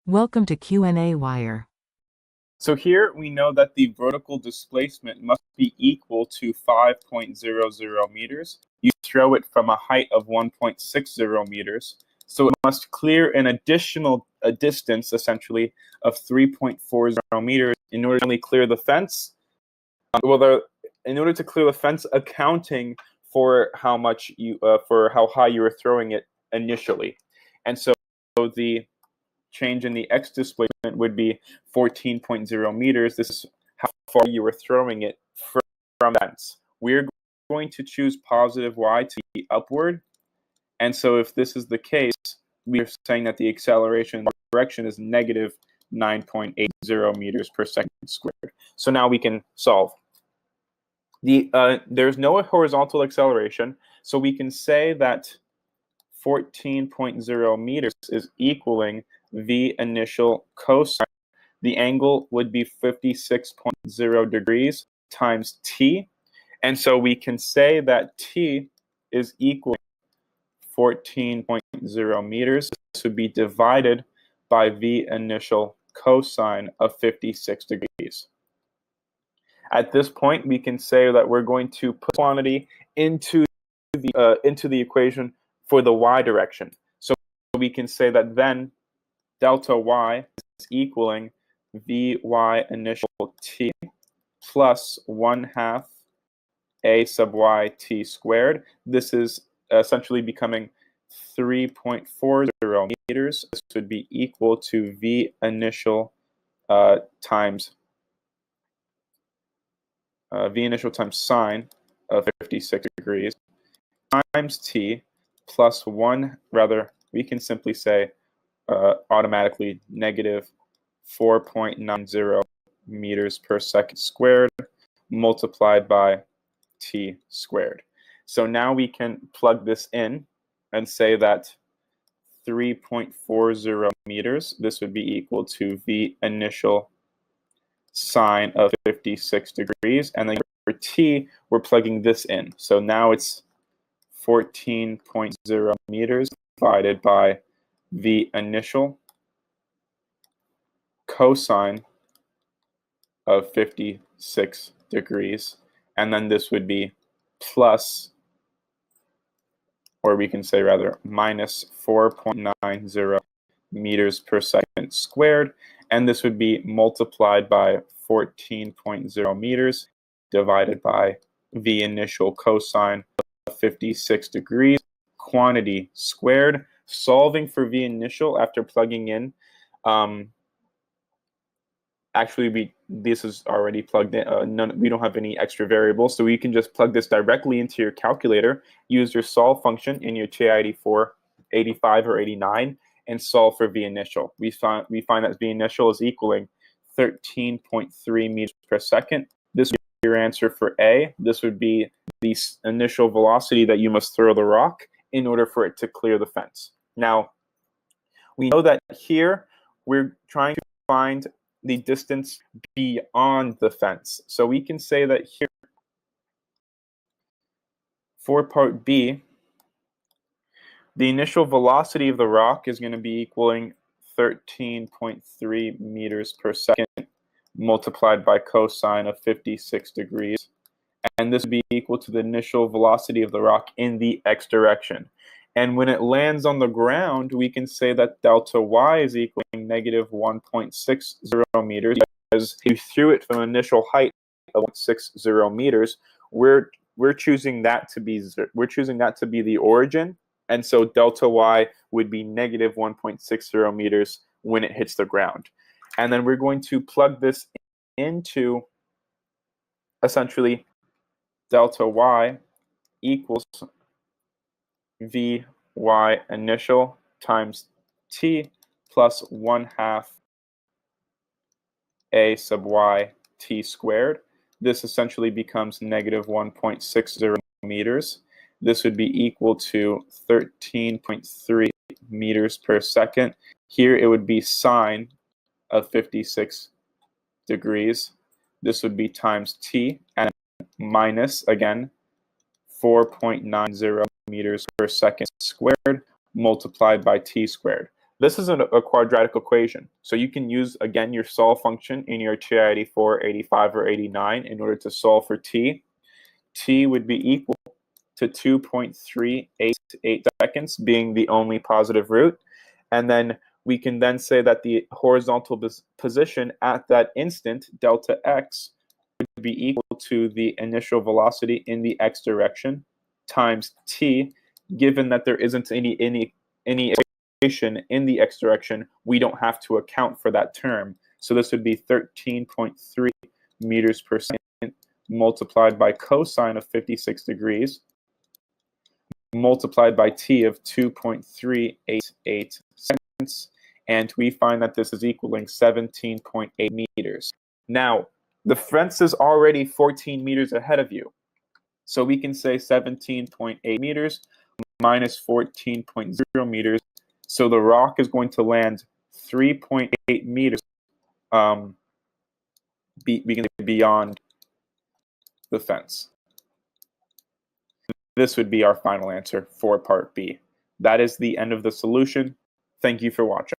Welcome to qnawire. So here we know that the vertical displacement must be equal to 5.00 meters. You throw it from a height of 1.60 meters. So it must clear an additional distance, essentially, of 3.40 meters in order to only clear the fence. In order to clear the fence, accounting for how much for how high you were throwing it initially. And so the change in the x displacement would be 14.0 meters. This is how far you were throwing it from the fence. We're going to choose positive y to be upward. And so if this is the case, we are saying that the acceleration direction is negative 9.80 meters per second squared. So now we can solve. There's no horizontal acceleration, so we can say that 14.0 meters is equaling v initial cosine. The angle would be 56.0 degrees times t. And so we can say that t is equal to 14.0 meters. This would be divided by v initial cosine of 56 degrees. At this point, we can say that we're going to put quantity into the equation for the y direction. So we can say that then delta y is equaling vy initial t plus 1/2 a sub y t squared. This is essentially becoming 3.40 meters. This would be equal to v initial times sine of 56 degrees times t plus 1, rather, we can simply say automatically negative 4.90 meters per second squared multiplied by t squared. So now we can plug this in and say that 3.40 meters, this would be equal to v initial sine of 56 degrees. And then for t, we're plugging this in. So now it's 14.0 meters divided by v initial cosine of 56 degrees. And then this would be plus, or we can say rather, minus 4.90 meters per second squared. And this would be multiplied by 14.0 meters divided by v initial cosine of 56 degrees, quantity squared. Solving for v initial after plugging in, this is already plugged in. We don't have any extra variables, so you can just plug this directly into your calculator, use your solve function in your TI-84, 85, or 89, and solve for v initial. We find that v initial is equaling 13.3 meters per second. This would be your answer for A. This would be the initial velocity that you must throw the rock in order for it to clear the fence. Now, we know that here we're trying to find the distance beyond the fence. So we can say that here, for part B, the initial velocity of the rock is going to be equaling 13.3 meters per second multiplied by cosine of 56 degrees. And this would be equal to the initial velocity of the rock in the x direction. And when it lands on the ground, we can say that delta y is equaling negative 1.60 meters. Because you threw it from an initial height of 1.60 meters, we're choosing that to be the origin, and so delta y would be negative 1.60 meters when it hits the ground. And then we're going to plug this into essentially delta y equals vy initial times t plus 1/2 a sub y t squared. This essentially becomes negative 1.60 meters. This would be equal to 13.3 meters per second. Here it would be sine of 56 degrees. This would be times t, and minus, again, 4.90 meters per second squared multiplied by t squared. This is a quadratic equation. So you can use, again, your solve function in your TI 84, 85, or 89 in order to solve for t. T would be equal to 2.388 seconds, being the only positive root. And then we can then say that the horizontal position at that instant, delta x, would be equal to the initial velocity in the x direction times t. Given that there isn't any acceleration in the x direction, we don't have to account for that term. So this would be 13.3 meters per second multiplied by cosine of 56 degrees multiplied by t of 2.388 seconds, and we find that this is equaling 17.8 meters. Now, the fence is already 14 meters ahead of you, so we can say 17.8 meters minus 14.0 meters, so the rock is going to land 3.8 meters beyond the fence. This would be our final answer for part B. That is the end of the solution. Thank you for watching.